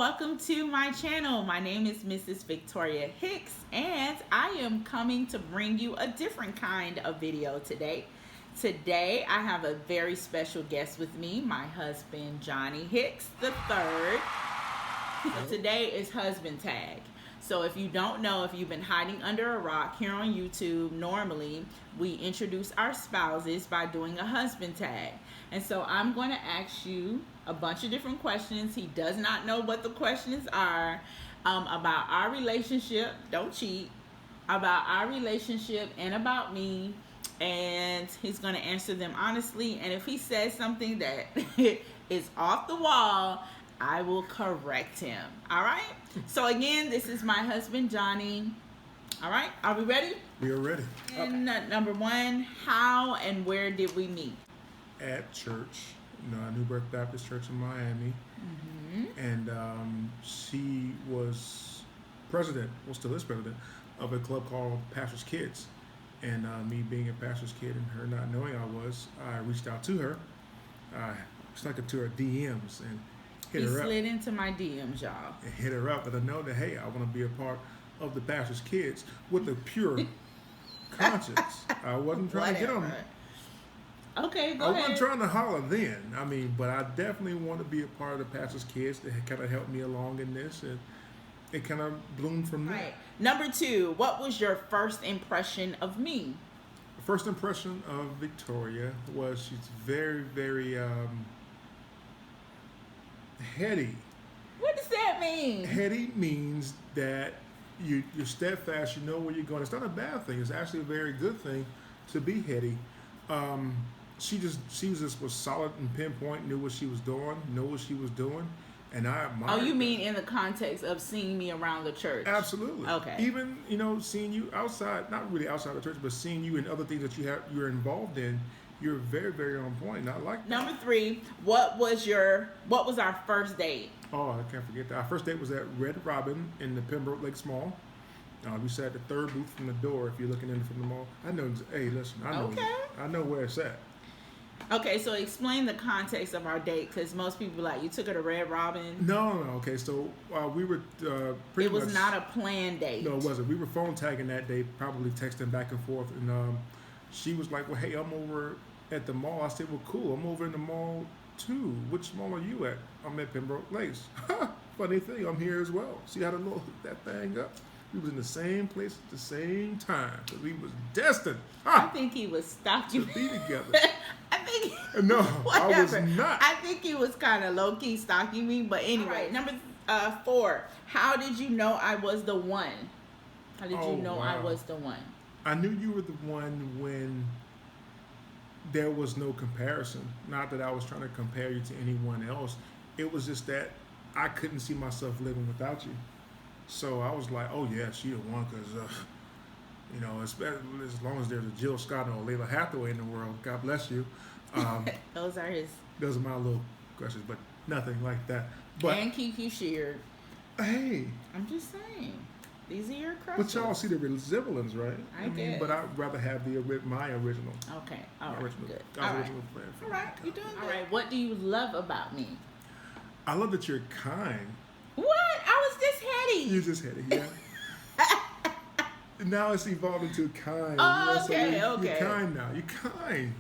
welcome to my channel. My name is Mrs. Victoria Hicks, and I am coming to bring you a different kind of video today. Today, I have a very special guest with me, my husband, Johnie Hicks III. Today is husband tag. So if you don't know, if you've been hiding under a rock here on YouTube, normally we introduce our spouses by doing a husband tag. And so I'm going to ask you a bunch of different questions. He does not know what the questions are, about our relationship, don't cheat, about our relationship and about me. And he's going to answer them honestly. And if he says something that is off the wall, I will correct him. All right? So again, this is my husband, Johnie. All right? Are we ready? We are ready. And number one, how and where did we meet? At church, New Birth Baptist Church in Miami. Mm-hmm. And she was president, well, still is president, of a club called Pastor's Kids. And me being a pastor's kid and her not knowing I reached out to her. I stuck it to her DMs and hit her up. He slid into my DMs, y'all. And hit her up, and I know that, hey, I want to be a part of the Pastor's Kids with a pure conscience. I wasn't trying to get on her. Okay, go I ahead. wasn't trying to holler then. But I definitely want to be a part of the Pastor's Kids. They kind of helped me along in this, and it kind of bloomed from there. Right. Number two, what was your first impression of me? The first impression of Victoria was she's very, very heady. What does that mean? Heady means that you're steadfast, you know where you're going. It's not a bad thing. It's actually a very good thing to be heady. She was solid and pinpoint, knew what she was doing, and I admired. Oh, you mean in the context of seeing me around the church? Absolutely. Okay. Even seeing you outside, not really outside the church, but seeing you in other things that you're involved in, you're very, very on point. I like that. Number three, what was our first date? Oh, I can't forget that. Our first date was at Red Robin in the Pembroke Lakes Mall. We sat at the third booth from the door. If you're looking in from the mall, I know. Hey, listen, I know. Okay. I know where it's at. Okay, so explain the context of our date, because most people you took her to Red Robin. No. Okay, so we were pretty much. It was not a planned date. No, it wasn't. We were phone tagging that day, probably texting back and forth, and she was like, "Well, hey, I'm over at the mall." I said, "Well, cool. I'm over in the mall too. Which mall are you at?" "I'm at Pembroke Lakes." Funny thing, I'm here as well. See how to load that thing up? We was in the same place at the same time, because we was destined. I think he was stalking to be together. I think no, whatever. I was not. I think he was kind of low key stalking me. But anyway, number four. How did you know I was the one? How did you know I was the one? I knew you were the one when there was no comparison. Not that I was trying to compare you to anyone else. It was just that I couldn't see myself living without you. So I was like, oh yeah, she the one, because as long as there's a Jill Scott or a Layla Hathaway in the world, God bless you. Those are my little questions, but nothing like that. But, and Kiki Sheard. Hey, I'm just saying, these are your crushes. But y'all see the resemblance, right? I guess. But I'd rather have my original. Okay, all right, original, good. Original plan. All right, you're doing good. All right, what do you love about me? I love that you're kind. What? I was just heady. You're just heady, yeah. Now it's evolved into kind. Oh, okay, so okay. You're kind now. You're kind.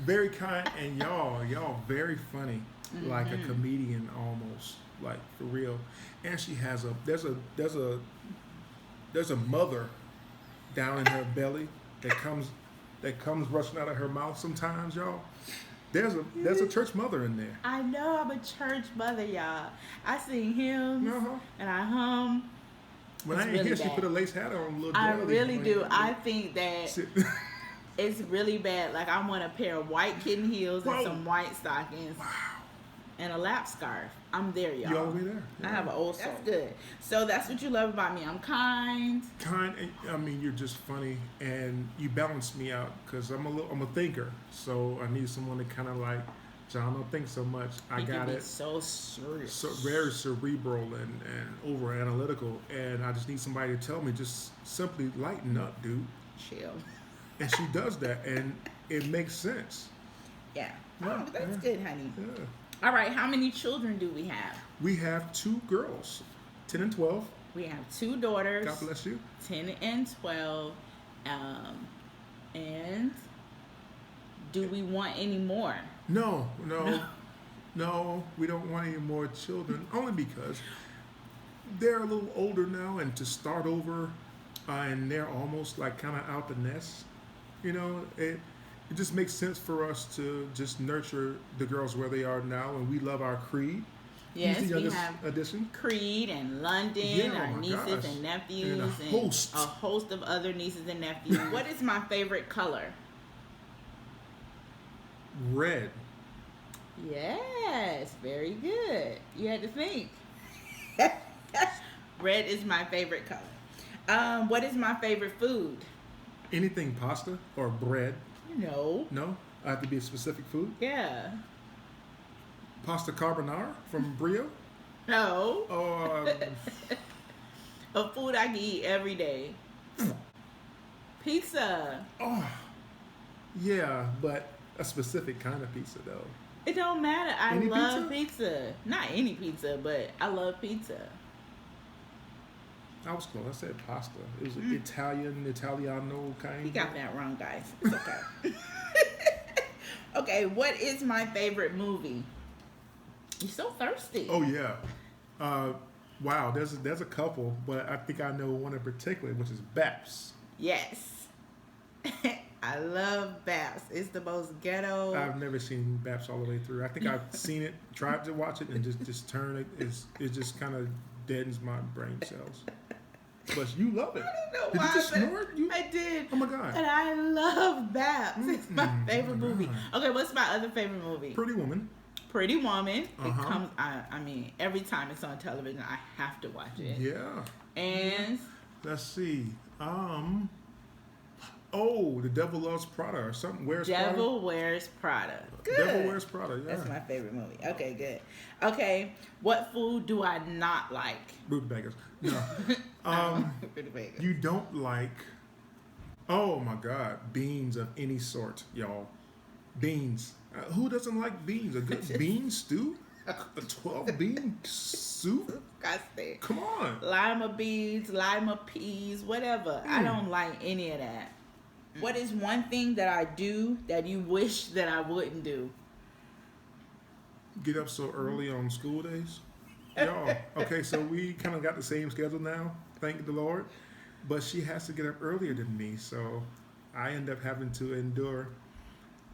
Very kind, and y'all very funny. Mm-hmm. Like a comedian almost. Like for real. And she has there's a mother down in her belly that comes rushing out of her mouth sometimes, y'all. There's a church mother in there. I know, I'm a church mother, y'all. I sing hymns and I hum. When I ain't here, she put a lace hat on, a little. I really do. I think that it's really bad. Like I want a pair of white kitten heels and some white stockings. Wow. And a lap scarf. I'm there, y'all. You all be there. Yeah. I have an old soul. That's good. So that's what you love about me. I'm kind. Kind. And, you're just funny, and you balance me out because I'm a thinker. So I need someone to kind of like, John, don't think so much. I got it. So serious. So very cerebral and over analytical, and I just need somebody to tell me, just simply lighten up, dude. Chill. And she does that, and it makes sense. Yeah. Oh, that's good, honey. Yeah. All right, how many children do we have? We have 2 girls, 10 and 12. We have 2 daughters. God bless you. 10 and 12. And do we want any more? No. No, we don't want any more children, only because they're a little older now, and to start over, and they're almost like kind of out the nest. It just makes sense for us to just nurture the girls where they are now, and we love our Creed. Yes, Who's the we youngest have addition? Creed and London, Yeah, our my nieces gosh. and nephews, And a host. of other nieces and nephews. What is my favorite color? Red. Yes, very good. You had to think. Red is my favorite color. What is my favorite food? Anything pasta or bread? No. No? I have to be a specific food? Yeah. Pasta carbonara from Brio? No. Or A food I can eat every day. Pizza. yeah, but a specific kind of pizza though. It don't matter. I Any love pizza. Not any pizza, but I love pizza. I was close. I said pasta. It was Italiano kind. You got that wrong, guys. It's okay. Okay, what is my favorite movie? You're so thirsty. Oh yeah. Wow. There's a couple, but I think I know one in particular, which is Baps. Yes. I love Baps. It's the most ghetto. I've never seen Baps all the way through. I think I've seen it, tried to watch it, and just turn it. It just kind of deadens my brain cells. But you love it. I don't know Did why. you just snort? I did. Oh my God. And I love Baps. It's my favorite my movie. God. Okay, what's my other favorite movie? Pretty Woman. Pretty Woman. It Uh-huh. comes. I mean, every time it's on television, I have to watch it. Yeah. And Let's see. Oh, The Devil Loves Prada or something. Devil Wears Prada. Good. Devil Wears Prada. Yeah. That's my favorite movie. Okay, good. Okay, what food do I not like? Rutabagas. No. Rutabagas. You don't like. Oh my God, beans of any sort, y'all. Beans. Who doesn't like beans? A good bean stew? A 12-bean soup? Disgusting. Come on. Lima beans, lima peas, whatever. I don't like any of that. What is one thing that I do that you wish that I wouldn't do? Get up so early on school days? Y'all, okay, so we kind of got the same schedule now, thank the Lord. But she has to get up earlier than me, so I end up having to endure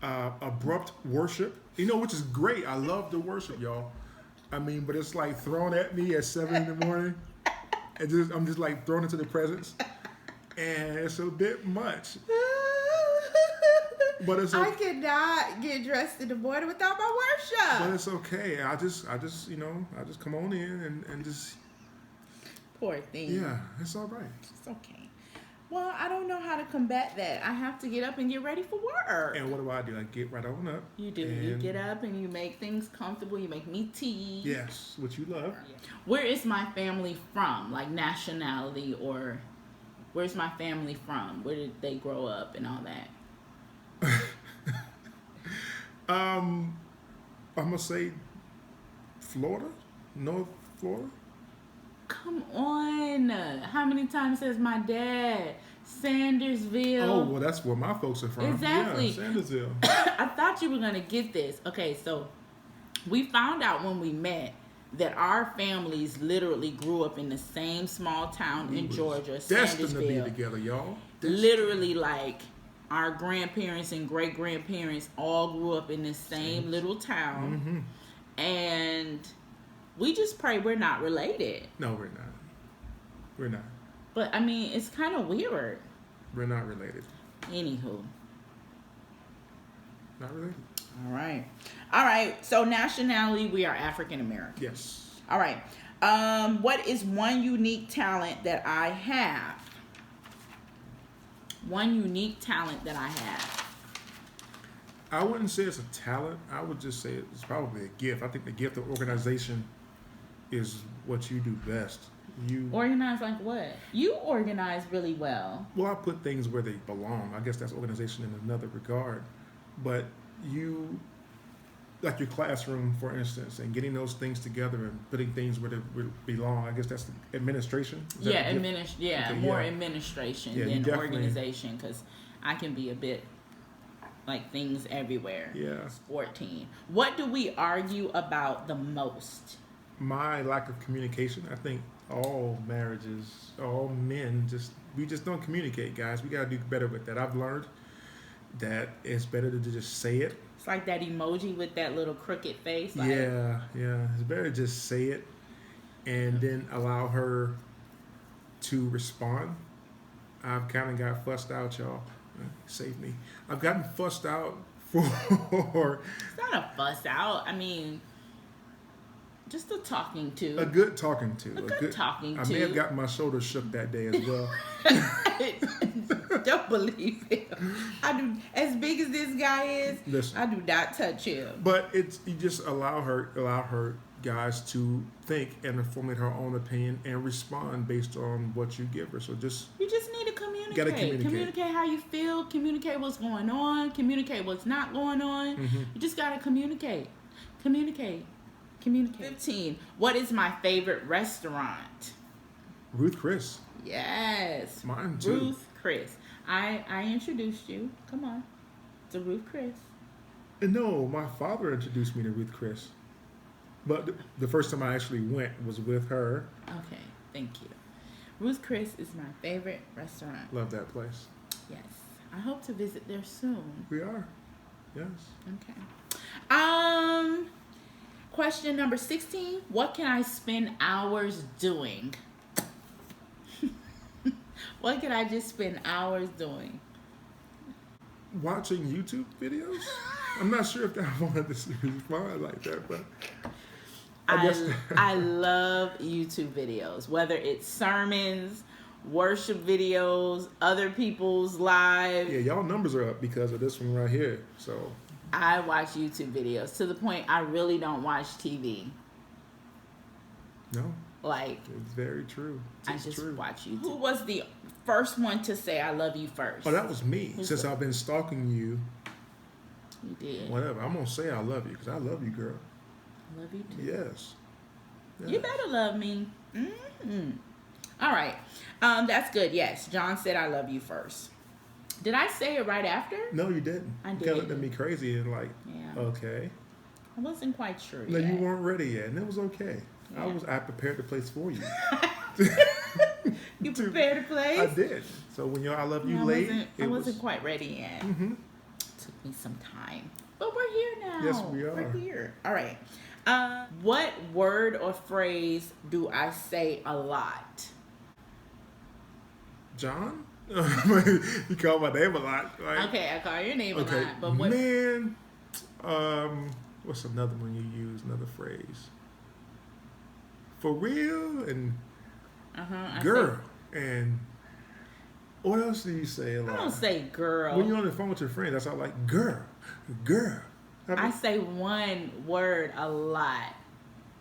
abrupt worship, which is great. I love the worship, y'all. I mean, but it's like thrown at me at 7 in the morning. I'm just like thrown into the presence, and it's a bit much. But it's I cannot get dressed in the morning without my worship. But it's okay. I just come on in and just. Poor thing. Yeah, it's all right. It's okay. Well, I don't know how to combat that. I have to get up and get ready for work. And what do? I get right on up. You do. You get up and you make things comfortable. You make me tea. Yes, which you love. Where is my family from? Like nationality, or where's my family from? Where did they grow up and all that? I'm gonna say Florida, North Florida. Come on. How many times says my dad? Sandersville. Oh, well, that's where my folks are from. Exactly. Yeah, Sandersville. I thought you were going to get this. Okay, so we found out when we met that our families literally grew up in the same small town in Georgia, Destined to be Sandersville. together, y'all. Literally, like, our grandparents and great-grandparents all grew up in the same little town. Mm-hmm. And we just pray we're not related. No, we're not. We're not. But, I mean, it's kind of weird. We're not related. Anywho. Not related. All right. All right. So, nationality, we are African American. Yes. All right. What is one unique talent that I have? One unique talent that I have. I wouldn't say it's a talent. I would just say it's probably a gift. I think the gift of organization is what you do best. You organize like what? You organize really well. Well, I put things where they belong. I guess that's organization in another regard. But you like your classroom, for instance, and getting those things together and putting things where they belong. I guess that's the administration. Is that the gift? Okay, more yeah. administration Yeah, you than definitely- organization, because I can be a bit like things everywhere. Yeah. Sport team. What do we argue about the most? My lack of communication. I think all marriages, all men, we just don't communicate, guys. We gotta do better with that. I've learned that it's better to just say it. It's like that emoji with that little crooked face. Like, Yeah. It's better to just say it and then allow her to respond. I've kind of got fussed out, y'all. Save me. I've gotten fussed out for It's not a fuss out. I mean, just a talking to. a good talking to. A good talking I to. may have gotten my shoulders shook that day as well. Don't believe him. I do. As big as this guy is, Listen. I do not touch him. But you just allow her guys to think and formulate her own opinion and respond based on what you give her. So just You just need to communicate. Gotta communicate. Communicate how you feel. Communicate what's going on. Communicate what's not going on. You just gotta communicate. Communicate. 15. What is my favorite restaurant? Ruth Chris. Yes. Mine too. Ruth Chris. I introduced you. Come on. To Ruth Chris. And no, my father introduced me to Ruth Chris. But the first time I actually went was with her. Okay. Thank you. Ruth Chris is my favorite restaurant. Love that place. Yes. I hope to visit there soon. We are. Yes. Okay. Question number 16. What can I spend hours doing? What can I just spend hours doing? Watching YouTube videos? I'm not sure if I wanted to respond like that, but I love YouTube videos, whether it's sermons, worship videos, other people's lives. yeah, y'all numbers are up because of this one right here. So I watch YouTube videos to the point I really don't watch TV. no, Like, it's very true. I It's just true. watch YouTube. Who was the first one to say I love you first? Oh, that was me. Who's Since the- I've been stalking you, You did. whatever. I'm gonna say I love you because I love you, girl. I love you too. Yes. You better love me. All right. That's good. Yes. John said I love you first. Did I say it right after? No, you didn't. I You did. kind of looked at me crazy and like, Yeah. okay. I wasn't quite sure No, yet. you weren't ready yet, and it was okay. Yeah. I prepared the place for you. You prepared a place? I did. So when I love you No, late, I wasn't quite ready yet. Took me some time. But we're here now. Yes, we are. We're here. All right. What word or phrase do I say a lot? John. You call my name a lot. Right? Okay, I call your name Okay. a lot. But what? Man. What's another one you use? Another phrase. For real and I girl and what else do you say a Say, lot? I don't say girl. When you're on the phone with your friends, that's all like girl. I say one word a lot.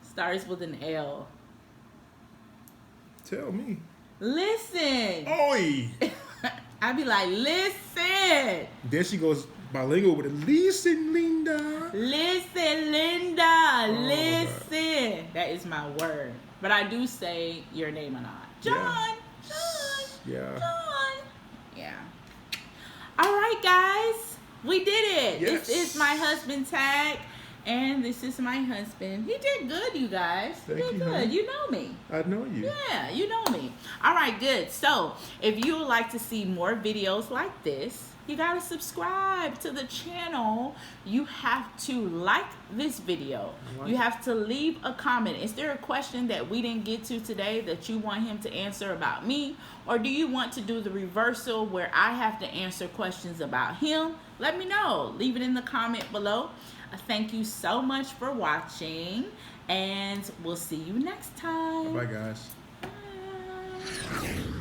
Starts with an L. Tell me. Listen. Oi. I be like, listen. Then she goes bilingual with it. Listen, Linda. Listen, Linda. Oh, Listen. That is my word. But I do say your name a lot. John. Yeah. John. Yeah. All right, guys. We did it. Yes. This is my husband tag. And this is my husband. He did good, you guys. He Thank did you, good. honey. You know me. I know you. Yeah, you know me. All right, good. So, if you would like to see more videos like this, you got to subscribe to the channel. You have to like this video. You have to leave a comment. Is there a question that we didn't get to today that you want him to answer about me? Or do you want to do the reversal where I have to answer questions about him? Let me know. Leave it in the comment below. Thank you so much for watching, and we'll see you next time. Bye, guys. Bye.